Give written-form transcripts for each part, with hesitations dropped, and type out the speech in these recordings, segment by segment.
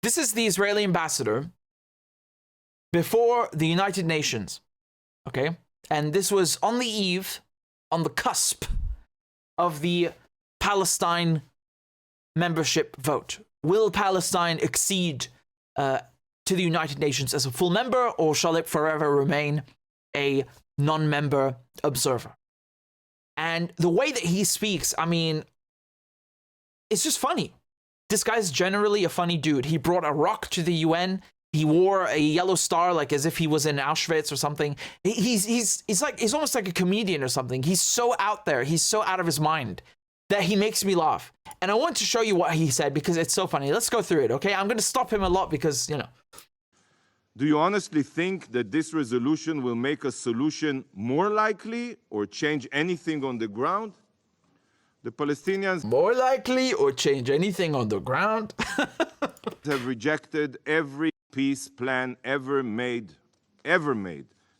This is the Israeli ambassador before the United Nations, okay? And this was on the eve, on the cusp of the Palestine membership vote. Will Palestine accede to the United Nations as a full member, or shall it forever remain a non-member observer? And the way that he speaks, I mean, it's just funny. This guy's generally a funny dude. He brought a rock to the UN. He wore a yellow star, like as if he was in Auschwitz or something. He's almost like a comedian or something. He's so out there. He's so out of his mind that he makes me laugh. And I want to show you what he said because it's so funny. Let's go through it, okay? I'm going to stop him a lot because, you know. Do you honestly think that this resolution will make a solution more likely or change anything on the ground? The Palestinians more likely or change anything on the ground? have rejected every peace plan ever made,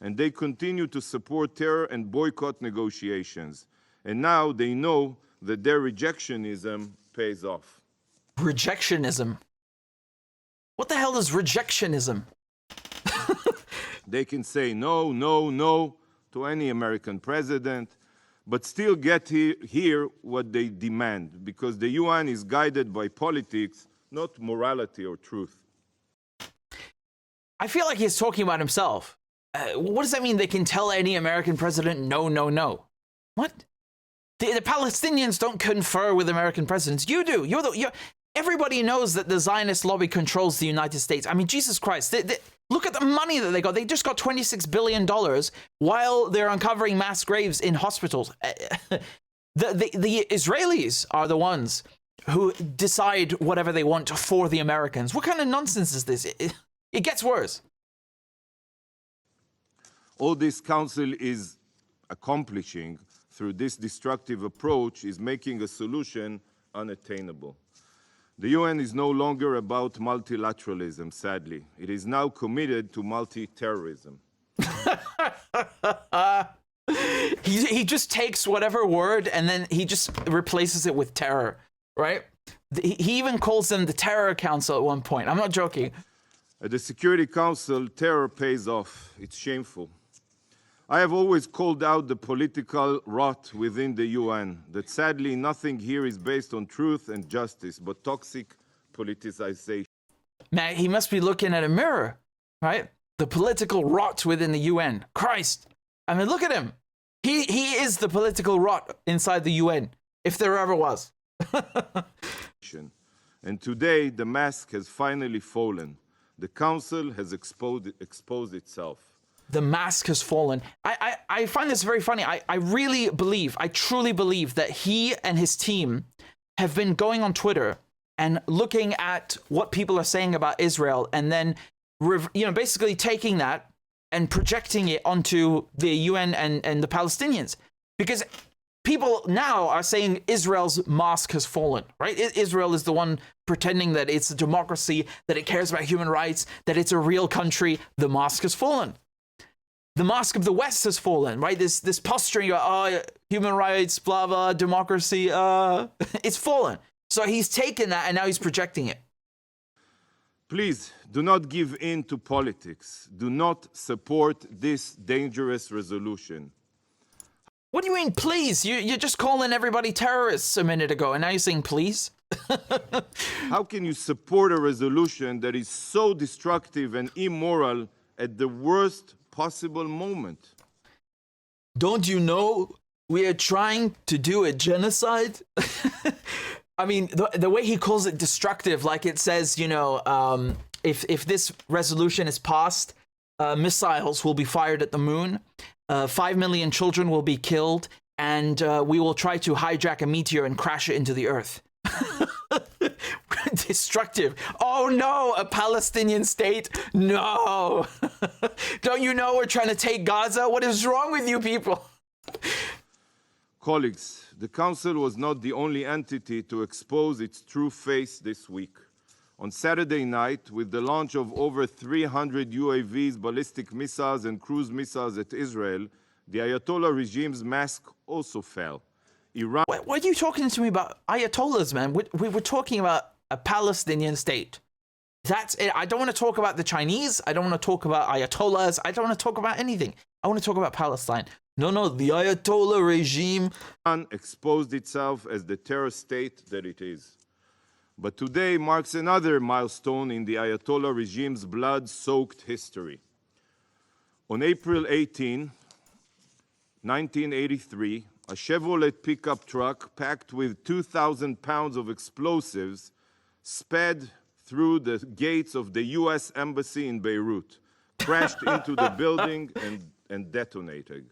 and they continue to support terror and boycott negotiations. And now they know that their rejectionism pays off. Rejectionism? What the hell is rejectionism? They can say no, no, no to any American president, but still get here what they demand, because the UN is guided by politics, not morality or truth. I feel like he's talking about himself. What does that mean? They can tell any American president no, no, no. What? The Palestinians don't confer with American presidents. You do. Everybody knows that the Zionist lobby controls the United States. I mean, Jesus Christ. Look at the money that they got. They just got $26 billion while they're uncovering mass graves in hospitals. The Israelis are the ones who decide whatever they want for the Americans. What kind of nonsense is this? It gets worse. All this council is accomplishing through this destructive approach is making a solution unattainable. The UN is no longer about multilateralism, sadly. It is now committed to multi-terrorism. He just takes whatever word and then he just replaces it with terror, right? He even calls them the Terror Council at one point. I'm not joking. At the Security Council, terror pays off. It's shameful. I have always called out the political rot within the UN, that sadly nothing here is based on truth and justice, but toxic politicization. Man, he must be looking at a mirror, right? The political rot within the UN. Christ. I mean, look at him. He is the political rot inside the UN, if there ever was. And today, the mask has finally fallen. The Council has exposed itself. The mask has fallen. I find this very funny. I truly believe that he and his team have been going on Twitter and looking at what people are saying about Israel and then, basically taking that and projecting it onto the UN and the Palestinians. Because people now are saying Israel's mask has fallen, right? Israel is the one pretending that it's a democracy, that it cares about human rights, that it's a real country. The mask has fallen. The mask of the West has fallen, right? This posturing, human rights, blah, blah, democracy, it's fallen. So he's taken that and now he's projecting it. Please, do not give in to politics. Do not support this dangerous resolution. What do you mean, please? You're just calling everybody terrorists a minute ago, and now you're saying please? How can you support a resolution that is so destructive and immoral at the worst possible moment? Don't you know we are trying to do a genocide? I mean, the way he calls it destructive, like it says, if this resolution is passed, missiles will be fired at the moon, 5 million children will be killed, and we will try to hijack a meteor and crash it into the earth. Destructive. Oh no, a Palestinian state? No. Don't you know we're trying to take Gaza? What is wrong with you people? Colleagues, the Council was not the only entity to expose its true face this week. On Saturday night, with the launch of over 300 UAVs, ballistic missiles, and cruise missiles at Israel, the Ayatollah regime's mask also fell. Iran. What are you talking to me about Ayatollahs, man? We were talking about a Palestinian state. That's it. I don't want to talk about the Chinese. I don't want to talk about Ayatollahs. I don't want to talk about anything. I want to talk about Palestine. No, the Ayatollah regime exposed itself as the terror state that it is. But today marks another milestone in the Ayatollah regime's blood-soaked history. On April 18, 1983, a Chevrolet pickup truck packed with 2,000 pounds of explosives sped through the gates of the US Embassy in Beirut, crashed into the building and detonated.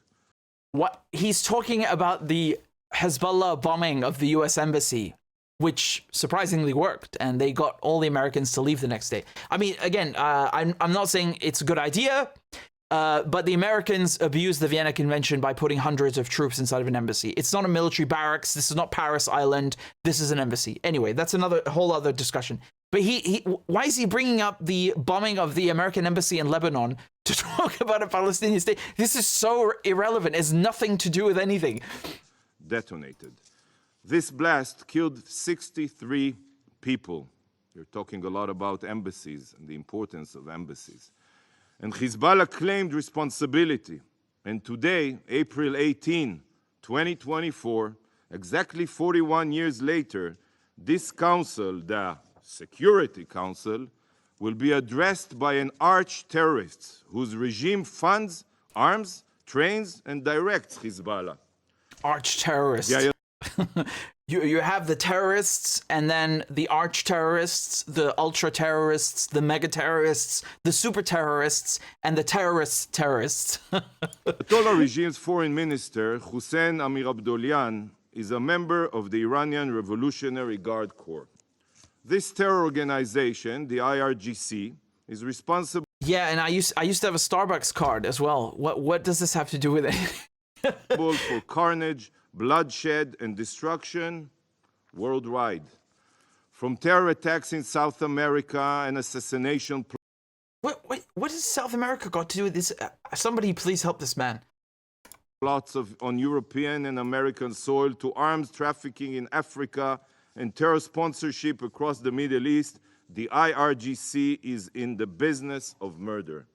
What? He's talking about the Hezbollah bombing of the US Embassy, which surprisingly worked, and they got all the Americans to leave the next day. I mean, again, I'm not saying it's a good idea, but the Americans abused the Vienna Convention by putting hundreds of troops inside of an embassy. It's not a military barracks. This is not Paris Island. This is an embassy. Anyway, that's a whole other discussion. But why is he bringing up the bombing of the American embassy in Lebanon to talk about a Palestinian state? This is so irrelevant. It has nothing to do with anything. Detonated. This blast killed 63 people. You're talking a lot about embassies and the importance of embassies. And Hezbollah claimed responsibility. And today, April 18, 2024, exactly 41 years later, this council, the Security Council, will be addressed by an arch-terrorist whose regime funds, arms, trains, and directs Hezbollah. Arch-terrorist. Yeah. You have the terrorists, and then the arch-terrorists, the ultra-terrorists, the mega-terrorists, the super-terrorists, and the terrorists. Ayatollah regime's foreign minister, Hussein Amir Abdollahian, is a member of the Iranian Revolutionary Guard Corps. This terror organization, the IRGC, is responsible. Yeah, and I used to have a Starbucks card as well. What does this have to do with it? For carnage, bloodshed, and destruction worldwide. From terror attacks in South America and assassination. What has South America got to do with this? Somebody please help this man. Plots on European and American soil, to arms trafficking in Africa and terror sponsorship across the Middle East, the IRGC is in the business of murder.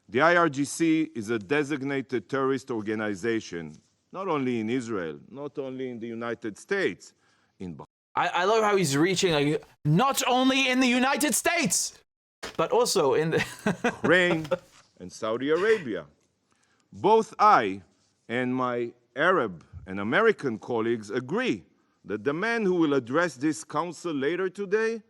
The IRGC is a designated terrorist organization, not only in Israel, not only in the United States, in I love how he's reaching, like, not only in the United States, but also in the Bahrain and Saudi Arabia. Both I and my Arab and American colleagues agree that the man who will address this council later today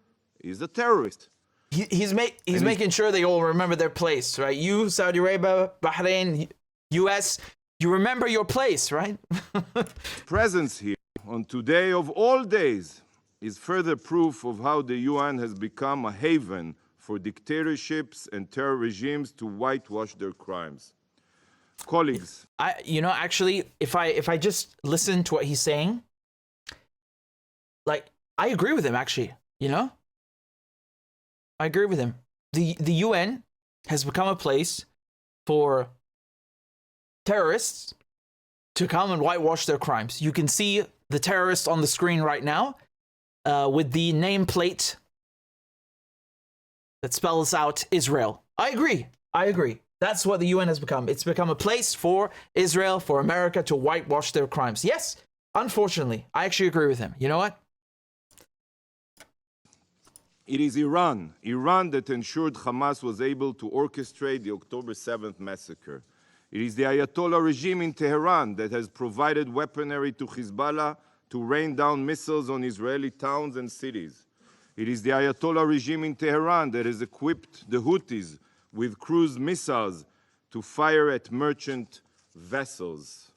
is a terrorist. He's making sure they all remember their place, right? You, Saudi Arabia, Bahrain, US, you remember your place, right? Presence here on today of all days is further proof of how the UN has become a haven for dictatorships and terror regimes to whitewash their crimes. Colleagues. Actually, if I just listen to what he's saying, like, I agree with him, actually, I agree with him. The UN has become a place for terrorists to come and whitewash their crimes. You can see the terrorists on the screen right now with the nameplate that spells out Israel. I agree. That's what the UN has become. It's become a place for Israel, for America to whitewash their crimes. Yes, unfortunately, I actually agree with him. You know what? It is Iran that ensured Hamas was able to orchestrate the October 7th massacre. It is the Ayatollah regime in Tehran that has provided weaponry to Hezbollah to rain down missiles on Israeli towns and cities. It is the Ayatollah regime in Tehran that has equipped the Houthis with cruise missiles to fire at merchant vessels.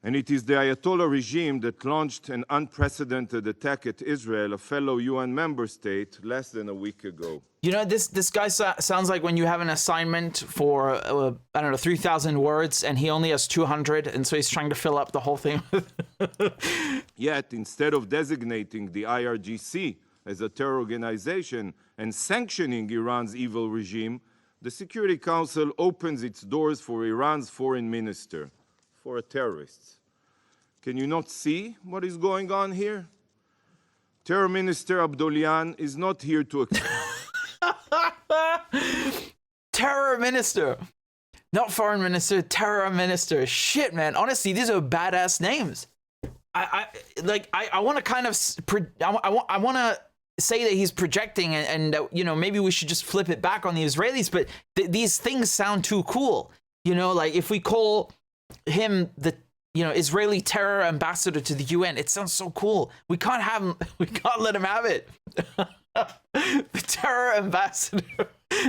And it is the Ayatollah regime that launched an unprecedented attack at Israel, a fellow UN member state, less than a week ago. This guy sounds like when you have an assignment for, 3,000 words, and he only has 200, and so he's trying to fill up the whole thing. Yet, instead of designating the IRGC as a terror organization and sanctioning Iran's evil regime, the Security Council opens its doors for Iran's foreign minister, for a terrorist. Can you not see what is going on here? Terror Minister Abdolian is not here to... Terror Minister. Not Foreign Minister, Terror Minister. Shit, man. Honestly, these are badass names. I want to kind of... I want to say that he's projecting and you know, maybe we should just flip it back on the Israelis, but these things sound too cool. You know, like if we call him the, you know, Israeli terror ambassador to the UN, it sounds so cool. We can't have him, we can't let him have it. The terror ambassador,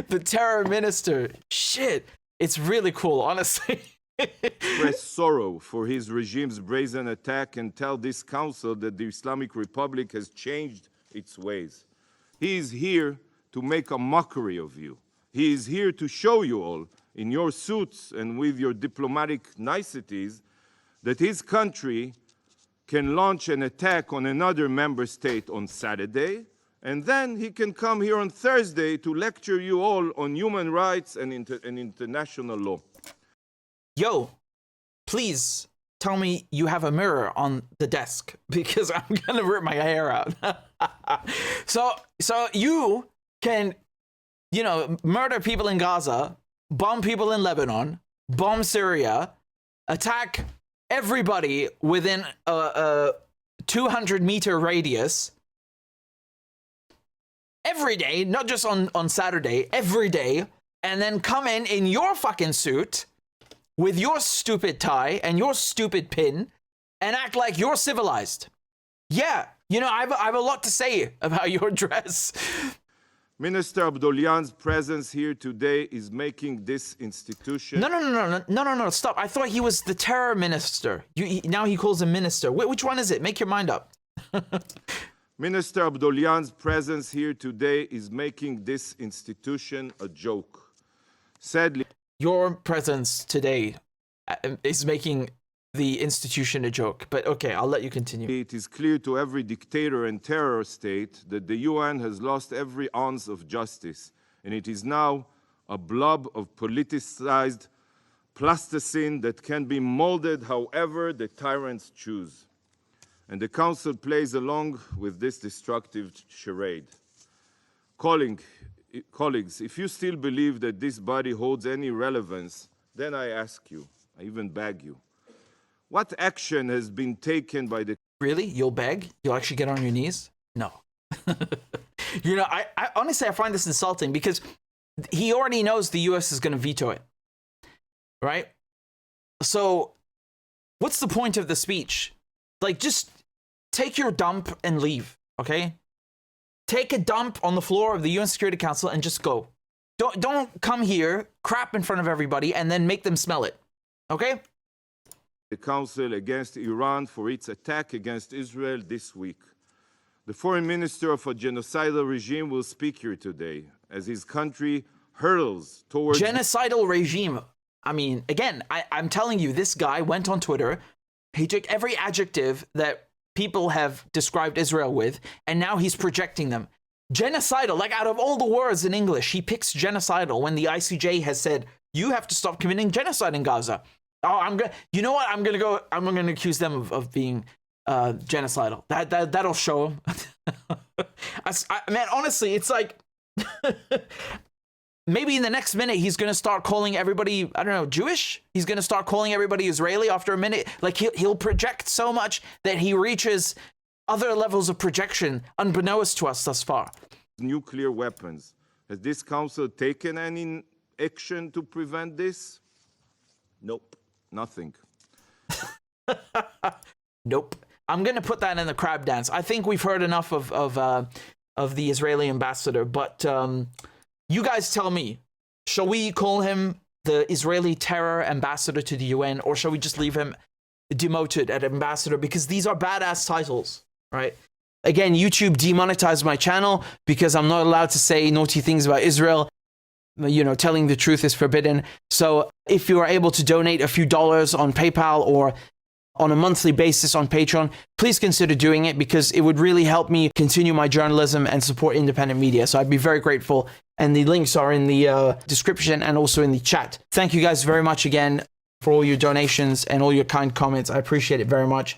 the terror minister. Shit, it's really cool, honestly. Express sorrow for his regime's brazen attack and tell this council that the Islamic Republic has changed its ways. He is here to make a mockery of you. He is here to show you all, in your suits and with your diplomatic niceties, that his country can launch an attack on another member state on Saturday, and then he can come here on Thursday to lecture you all on human rights and international law. Yo, please tell me you have a mirror on the desk, because I'm gonna rip my hair out. So you can, you know, murder people in Gaza, bomb people in Lebanon, bomb Syria, attack everybody within a 200-meter radius every day, not just on Saturday, every day, and then come in your fucking suit with your stupid tie and your stupid pin and act like you're civilized. Yeah, you know, I have a lot to say about your dress. Minister Abdolian's presence here today is making this institution... No, stop. I thought he was the terror minister. Now he calls him minister. Which one is it? Make your mind up. Minister Abdolian's presence here today is making this institution a joke. Sadly... Your presence today is making the institution a joke. But okay, I'll let you continue. It is clear to every dictator and terror state that the UN has lost every ounce of justice, and it is now a blob of politicized plasticine that can be molded however the tyrants choose. And the Council plays along with this destructive charade. Colleagues, if you still believe that this body holds any relevance, then I ask you, I even beg you, what action has been taken by the... Really? You'll beg? You'll actually get on your knees? No. You know, I honestly, I find this insulting because he already knows the US is going to veto it. Right? So, what's the point of the speech? Like, just take your dump and leave, okay? Take a dump on the floor of the UN Security Council and just go. Don't come here, crap in front of everybody, and then make them smell it. Okay? The Council against Iran for its attack against Israel this week. The foreign minister of a genocidal regime will speak here today as his country hurtles towards... Genocidal regime. I mean, again, I'm telling you, this guy went on Twitter. He took every adjective that people have described Israel with, and now he's projecting them. Genocidal, like out of all the words in English, he picks genocidal when the ICJ has said, you have to stop committing genocide in Gaza. Oh, you know what? I'm gonna accuse them of being genocidal. That'll show him. Man, honestly, it's like, maybe in the next minute, he's going to start calling everybody, I don't know, Jewish? He's going to start calling everybody Israeli after a minute. Like, he'll project so much that he reaches other levels of projection unbeknownst to us thus far. Nuclear weapons. Has this council taken any action to prevent this? Nope. Nothing. Nope. I'm going to put that in the crab dance. I think we've heard enough of the Israeli ambassador, but... you guys tell me, shall we call him the Israeli terror ambassador to the UN, or shall we just leave him demoted at ambassador? Because these are badass titles, right? Again, YouTube demonetized my channel because I'm not allowed to say naughty things about Israel. You know, telling the truth is forbidden. So if you are able to donate a few dollars on PayPal or on a monthly basis on Patreon, please consider doing it because it would really help me continue my journalism and support independent media. So I'd be very grateful. And the links are in the description and also in the chat. Thank you guys very much again for all your donations and all your kind comments. I appreciate it very much.